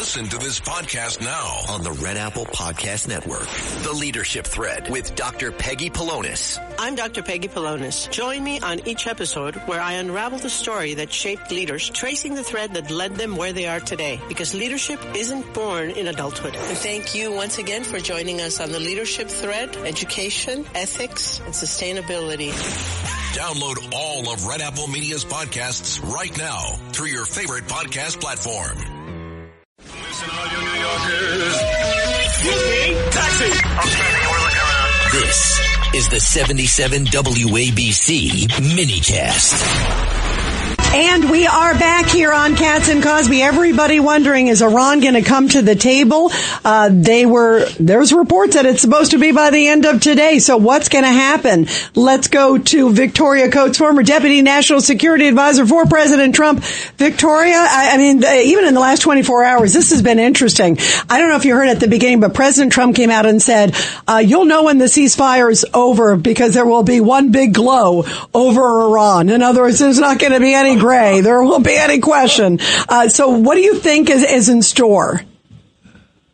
Listen to this podcast now on the Red Apple Podcast Network. The Leadership Thread with Dr. Peggy Polonus. I'm Dr. Peggy Polonus. Join me on each episode where I unravel the story that shaped leaders, tracing the thread that led them where they are today. Because leadership isn't born in adulthood. And thank you once again for joining us on the Leadership Thread, education, ethics, and sustainability. Download all of Red Apple Media's podcasts right now through your favorite podcast platform. Listen, all you New Yorkers. Excuse me, taxi. Okay, we're looking around. This is the 77 WABC Minicast. And we are back here on Cats and Cosby. Everybody wondering, is Iran going to come to the table? There's reports that it's supposed to be by the end of today. So what's going to happen? Let's go to Victoria Coates, former Deputy National Security Advisor for President Trump. Victoria, even in the last 24 hours, this has been interesting. I don't know if you heard at the beginning, but President Trump came out and said, you'll know when the ceasefire is over because there will be one big glow over Iran. In other words, there's not going to be any gray. There won't be any question. So what do you think is in store?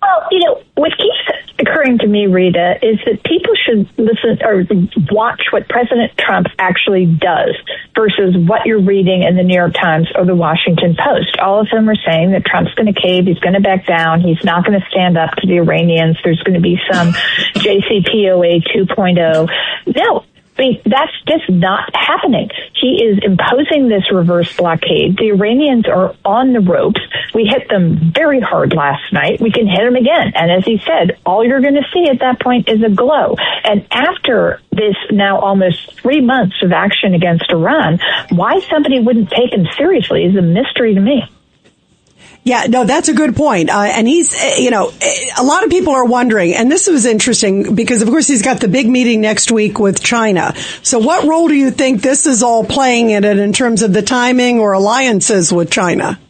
Well, what keeps occurring to me, Rita, is that people should listen or watch what President Trump actually does versus what you're reading in the New York Times or the Washington Post. All of them are saying that Trump's going to cave, he's going to back down, he's not going to stand up to the Iranians, there's going to be some JCPOA 2.0. No. That's just not happening. He is imposing this reverse blockade. The Iranians are on the ropes. We hit them very hard last night. We can hit them again. And as he said, all you're going to see at that point is a glow. And after this now almost 3 months of action against Iran, why somebody wouldn't take him seriously is a mystery to me. Yeah, no, that's a good point. And he's, a lot of people are wondering, and this was interesting because, of course, he's got the big meeting next week with China. So what role do you think this is all playing in it in terms of the timing or alliances with China?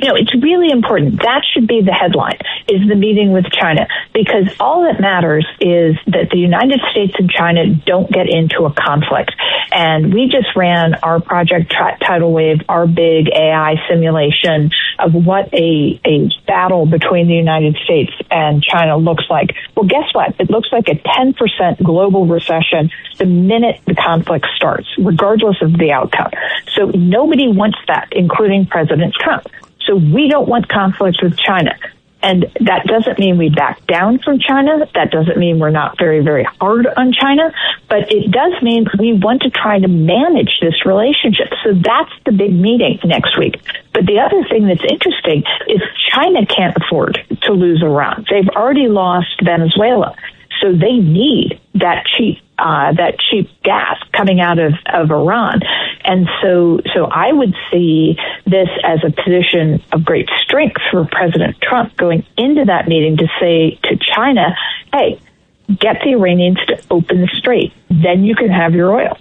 It's really important. That should be the headline, is the meeting with China, because all that matters is that the United States and China don't get into a conflict. And we just ran our Project Tidal Wave, our big AI simulation of what a battle between the United States and China looks like. Well, guess what? It looks like a 10% global recession the minute the conflict starts, regardless of the outcome. So nobody wants that, including President Trump. So we don't want conflict with China. And that doesn't mean we back down from China. That doesn't mean we're not very, very hard on China. But it does mean we want to try to manage this relationship. So that's the big meeting next week. But the other thing that's interesting is China can't afford to lose Iran. They've already lost Venezuela. So they need that cheap gas coming out of Iran. And so I would see this as a position of great strength for President Trump going into that meeting to say to China, hey, get the Iranians to open the strait. Then you can have your oil.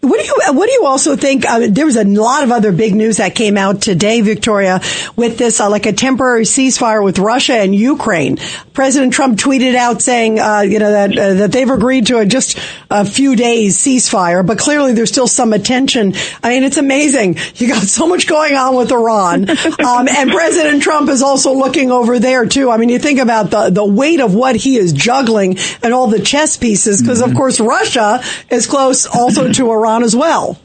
What do you also think? There was a lot of other big news that came out today, Victoria, with this like a temporary ceasefire with Russia and Ukraine. President Trump tweeted out saying, that they've agreed to just a few days ceasefire, but clearly there's still some attention. I mean, it's amazing. You got so much going on with Iran, and President Trump is also looking over there too. I mean, you think about the weight of what he is juggling and all the chess pieces, because of course Russia is close also to Iran as well.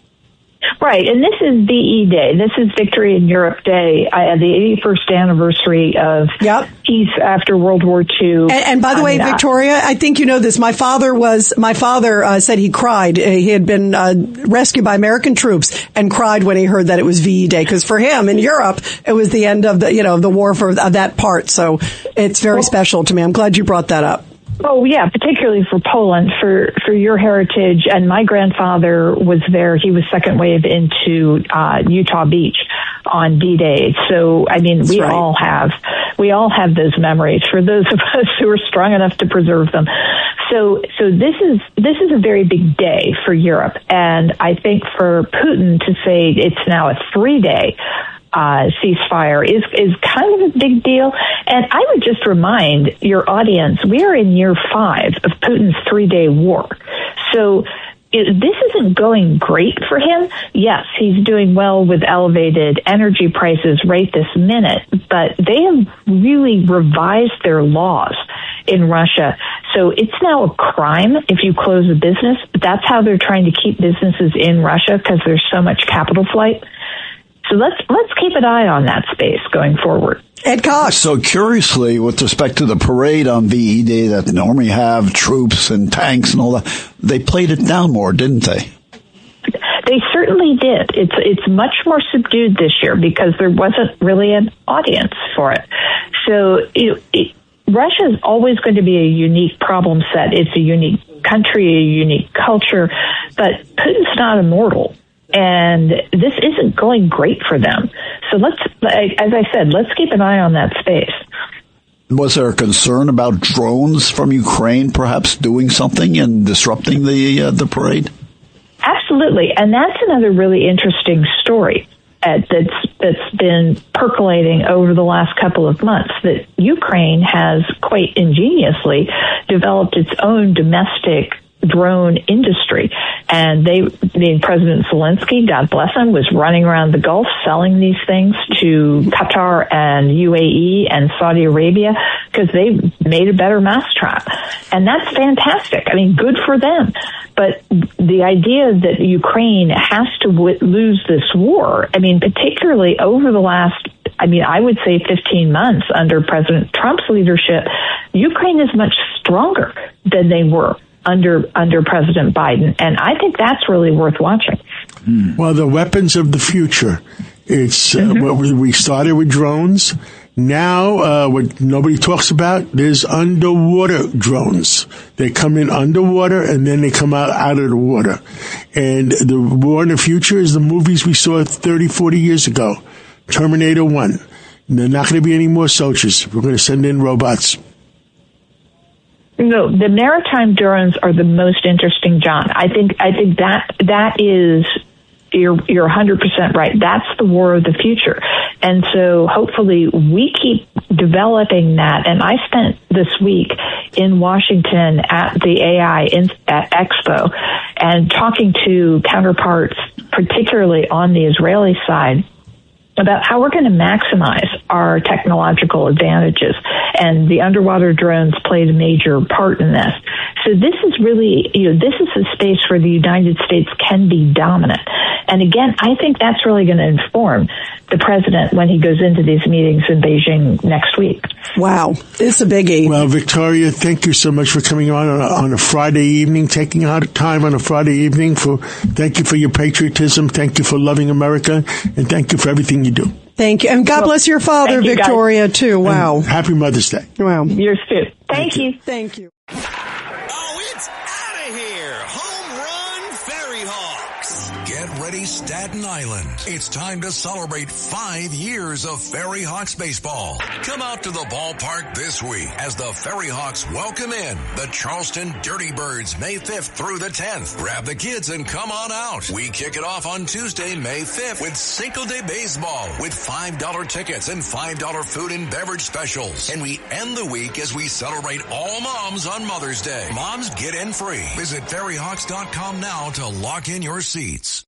Right, and this is VE Day. This is Victory in Europe Day, the 81st anniversary of peace after World War II. And by the way, Victoria, I think you know this. My father said he cried. He had been rescued by American troops and cried when he heard that it was VE Day, because for him in Europe, it was the end of the war for that part. So it's very special to me. I'm glad you brought that up. Oh, yeah, particularly for Poland, for your heritage. And my grandfather was there. He was second wave into Utah Beach on D-Day. So, I mean, we all have those memories for those of us who are strong enough to preserve them. So this is a very big day for Europe. And I think for Putin to say it's now a 3-day ceasefire is kind of a big deal. And I would just remind your audience, we are in year 5 of Putin's 3-day war. So this isn't going great for him. Yes, he's doing well with elevated energy prices right this minute, but they have really revised their laws in Russia. So it's now a crime if you close a business. That's how they're trying to keep businesses in Russia, because there's so much capital flight. So let's keep an eye on that space going forward. Ed Cox. So curiously, with respect to the parade on VE Day that they normally have troops and tanks and all that, they played it down more, didn't they? They certainly did. It's much more subdued this year because there wasn't really an audience for it. So Russia is always going to be a unique problem set. It's a unique country, a unique culture, but Putin's not immortal. And this isn't going great for them. So as I said, let's keep an eye on that space. Was there a concern about drones from Ukraine perhaps doing something and disrupting the parade? Absolutely. And that's another really interesting story that's been percolating over the last couple of months, that Ukraine has quite ingeniously developed its own domestic drone industry. And President Zelensky, God bless him, was running around the Gulf selling these things to Qatar and UAE and Saudi Arabia because they made a better mousetrap. And that's fantastic. I mean, good for them. But the idea that Ukraine has to lose this war, I mean, particularly over the last, I would say 15 months under President Trump's leadership, Ukraine is much stronger than they were under President Biden. And I think that's really worth watching. Well, the weapons of the future. It's what we started with drones. Now, what nobody talks about, there's underwater drones. They come in underwater and then they come out of the water. And the war in the future is the movies we saw 30, 40 years ago. Terminator 1. There are not going to be any more soldiers. We're going to send in robots. No, the maritime drones are the most interesting, John. I think that is, you're 100% right. That's the war of the future. And so hopefully we keep developing that. And I spent this week in Washington at the AI Expo and talking to counterparts, particularly on the Israeli side, about how we're going to maximize our technological advantages. And the underwater drones played a major part in this. So this is really, this is a space where the United States can be dominant. And again, I think that's really going to inform the president when he goes into these meetings in Beijing next week. Wow, it's a biggie. Well, Victoria, thank you so much for coming on a Friday evening, taking out time on a Friday evening. Thank you for your patriotism. Thank you for loving America. And thank you for everything you do. Thank you. And God bless your father, Victoria, too. Wow. And happy Mother's Day. Wow. Yours too. Thank you. Thank you. Oh, it's out of here. Home run Ferry Hawks. Get ready, Staten Island. It's time to celebrate 5 years of Ferry Hawks baseball. Come out to the ballpark this week as the Ferry Hawks welcome in the Charleston Dirty Birds May 5th through the 10th. Grab the kids and come on out. We kick it off on Tuesday, May 5th with Cinco de Baseball with $5 tickets and $5 food and beverage specials. And we end the week as we celebrate all moms on Mother's Day. Moms get in free. Visit ferryhawks.com now to lock in your seats.